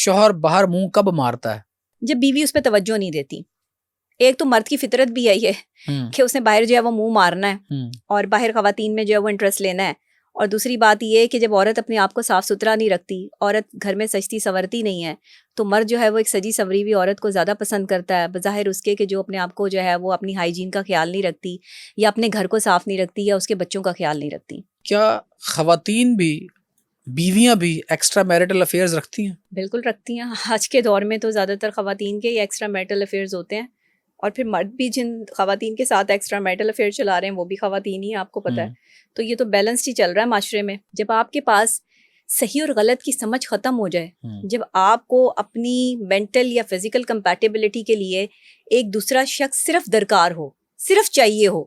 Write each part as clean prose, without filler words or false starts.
شوہر باہر منہ کب مارتا ہے؟ جب بیوی اس پہ توجہ نہیں دیتی. ایک تو مرد کی فطرت بھی یہی ہے کہ اس نے باہر جو ہے وہ منہ مارنا ہے اور باہر خواتین میں جو ہے وہ انٹرسٹ لینا ہے. اور دوسری بات یہ ہے کہ جب عورت اپنے آپ کو صاف ستھرا نہیں رکھتی، عورت گھر میں سجتی سنورتی نہیں ہے، تو مرد جو ہے وہ ایک سجی سنوری ہوئی عورت کو زیادہ پسند کرتا ہے، بظاہر اس کے کہ جو اپنے آپ کو جو ہے وہ اپنی ہائیجین کا خیال نہیں رکھتی، یا اپنے گھر کو صاف نہیں رکھتی، یا اس کے بچوں کا خیال نہیں رکھتی. کیا خواتین بھی، بیویاں بھی ایکسٹرا میرٹل افیئرز رکھتی ہیں؟ بالکل رکھتی ہیں. آج کے دور میں تو زیادہ تر خواتین کے یہ ایکسٹرا میرٹل افیئرز ہوتے ہیں، اور پھر مرد بھی جن خواتین کے ساتھ ایکسٹرا میرٹل افیئر چلا رہے ہیں وہ بھی خواتین ہی ہیں، آپ کو پتہ ہے. تو یہ تو بیلنسڈ ہی چل رہا ہے معاشرے میں. جب آپ کے پاس صحیح اور غلط کی سمجھ ختم ہو جائے، جب آپ کو اپنی مینٹل یا فزیکل کمپیٹیبلٹی کے لیے ایک دوسرا شخص صرف درکار ہو، صرف چاہیے ہو،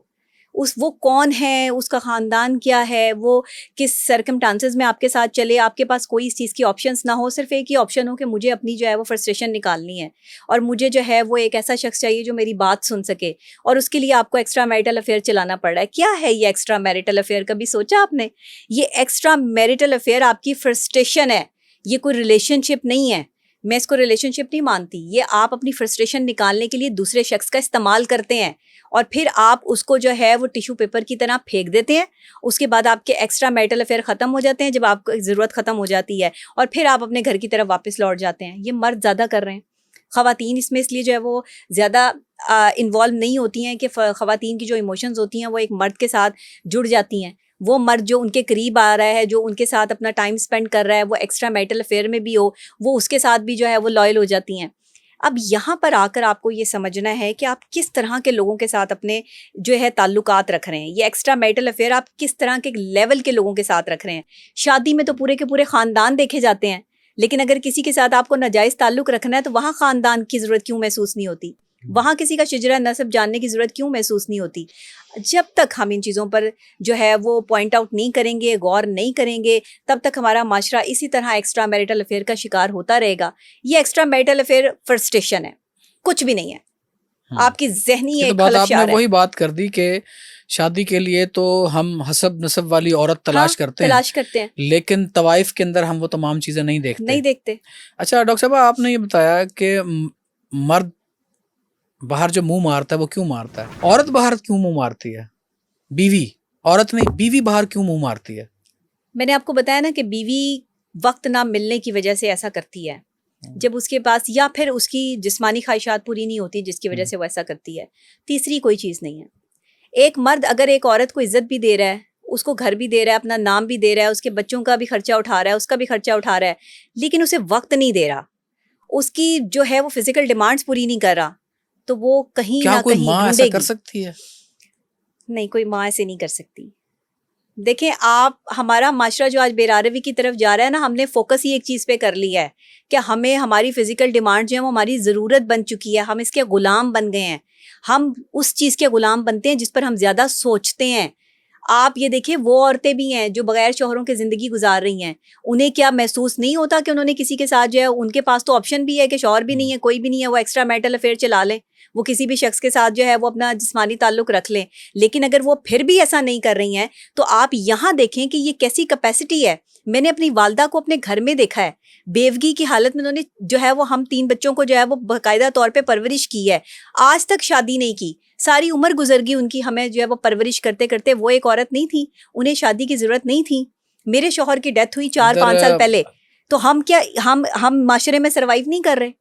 وہ کون ہے، اس کا خاندان کیا ہے، وہ کس سرکمٹانسز میں آپ کے ساتھ چلے، آپ کے پاس کوئی اس چیز کی آپشنس نہ ہو، صرف ایک ہی آپشن ہو کہ مجھے اپنی جو ہے وہ فرسٹریشن نکالنی ہے، اور مجھے جو ہے وہ ایک ایسا شخص چاہیے جو میری بات سن سکے، اور اس کے لیے آپ کو ایکسٹرا میرٹل افیئر چلانا پڑ رہا ہے. کیا ہے یہ ایکسٹرا میرٹل افیئر؟ کبھی سوچا آپ نے؟ یہ ایکسٹرا میرٹل افیئر آپ کی فرسٹریشن ہے، یہ کوئی ریلیشن شپ نہیں ہے. میں اس کو ریلیشن شپ نہیں مانتی. یہ آپ اپنی فرسٹریشن نکالنے کے لیے دوسرے شخص کا استعمال کرتے ہیں، اور پھر آپ اس کو جو ہے وہ ٹیشو پیپر کی طرح پھینک دیتے ہیں. اس کے بعد آپ کے ایکسٹرا میرٹل افیئر ختم ہو جاتے ہیں جب آپ کو ضرورت ختم ہو جاتی ہے، اور پھر آپ اپنے گھر کی طرف واپس لوٹ جاتے ہیں. یہ مرد زیادہ کر رہے ہیں. خواتین اس میں اس لیے جو ہے وہ زیادہ انوالو نہیں ہوتی ہیں کہ خواتین کی جو ایموشنز ہوتی ہیں وہ ایک مرد کے ساتھ جڑ جاتی ہیں. وہ مرد جو ان کے قریب آ رہا ہے، جو ان کے ساتھ اپنا ٹائم سپینڈ کر رہا ہے، وہ ایکسٹرا میرٹل افیئر میں بھی ہو، وہ اس کے ساتھ بھی جو ہے وہ لائل ہو جاتی ہیں. اب یہاں پر آ کر آپ کو یہ سمجھنا ہے کہ آپ کس طرح کے لوگوں کے ساتھ اپنے جو ہے تعلقات رکھ رہے ہیں. یہ ایکسٹرا میرٹل افیئر آپ کس طرح کے لیول کے لوگوں کے ساتھ رکھ رہے ہیں. شادی میں تو پورے کے پورے خاندان دیکھے جاتے ہیں، لیکن اگر کسی کے ساتھ آپ کو ناجائز تعلق رکھنا ہے تو وہاں خاندان کی ضرورت کیوں محسوس نہیں ہوتی؟ وہاں کسی کا شجرہ نسب جاننے کی ضرورت کیوں محسوس نہیں ہوتی؟ جب تک ہم ان چیزوں پر جو ہے وہ پوائنٹ آؤٹ نہیں کریں گے، غور نہیں کریں گے، تب تک ہمارا معاشرہ اسی طرح ایکسٹرا میرٹل افیئر کا شکار ہوتا رہے گا. یہ ایکسٹرا میرٹل افیئر فرسٹریشن ہے، کچھ بھی نہیں ہے. آپ کی ذہنی ایک خلفشار ہے. آپ نے وہی بات کر دی کہ شادی کے لیے تو ہم حسب نسب والی عورت تلاش کرتے ہیں، لیکن طوائف کے اندر ہم وہ تمام چیزیں نہیں دیکھتے. اچھا ڈاکٹر صاحب، آپ نے یہ بتایا کہ مرد باہر جو منہ مارتا ہے وہ کیوں مارتا ہے؟ عورت باہر کیوں منہ مارتی ہے؟ بیوی، عورت نہیں، بیوی باہر کیوں منہ مارتی ہے؟ میں نے آپ کو بتایا نا کہ بیوی وقت نہ ملنے کی وجہ سے ایسا کرتی ہے، جب اس کے پاس یا پھر اس کی جسمانی خواہشات پوری نہیں ہوتی جس کی وجہ سے وہ ایسا کرتی ہے. تیسری کوئی چیز نہیں ہے. ایک مرد اگر ایک عورت کو عزت بھی دے رہا ہے، اس کو گھر بھی دے رہا ہے، اپنا نام بھی دے رہا ہے، اس کے بچوں کا بھی خرچہ اٹھا رہا ہے، اس کا بھی خرچہ اٹھا رہا ہے، لیکن اسے وقت نہیں دے رہا، اس کی جو ہے وہ فزیکل ڈیمانڈز پوری نہیں کر رہا، تو وہ کہیں نہ کہیں ماں ایسا کر سکتی ہے؟ نہیں، کوئی ماں ایسے نہیں کر سکتی. دیکھیں آپ، ہمارا معاشرہ جو آج بے روی کی طرف جا رہا ہے نا، ہم نے فوکس ہی ایک چیز پہ کر لیا ہے کہ ہمیں ہماری فزیکل ڈیمانڈ جو ہے وہ ہماری ضرورت بن چکی ہے، ہم اس کے غلام بن گئے ہیں. ہم اس چیز کے غلام بنتے ہیں جس پر ہم زیادہ سوچتے ہیں. آپ یہ دیکھیں وہ عورتیں بھی ہیں جو بغیر شوہروں کے زندگی گزار رہی ہیں، انہیں کیا محسوس نہیں ہوتا کہ انہوں نے کسی کے ساتھ جو ہے، ان کے پاس تو آپشن بھی ہے کہ شوہر بھی نہیں ہے، کوئی بھی نہیں ہے، وہ ایکسٹرا میرٹل افیئر چلا لیں، وہ کسی بھی شخص کے ساتھ جو ہے وہ اپنا جسمانی تعلق رکھ لیں. لیکن اگر وہ پھر بھی ایسا نہیں کر رہی ہیں تو آپ یہاں دیکھیں کہ یہ کیسی کیپیسٹی ہے. میں نے اپنی والدہ کو اپنے گھر میں دیکھا ہے، بیوگی کی حالت میں انہوں نے جو ہے وہ ہم 3 بچوں کو جو ہے وہ باقاعدہ طور پہ پرورش کی ہے. آج تک شادی نہیں کی، ساری عمر گزر گئی ان کی ہمیں جو ہے وہ پرورش کرتے کرتے. وہ ایک عورت نہیں تھی، انہیں شادی کی ضرورت نہیں تھی. میرے شوہر کی ڈیتھ ہوئی 4-5 سال پہلے، تو ہم کیا ہم معاشرے میں سروائیو نہیں کر رہے؟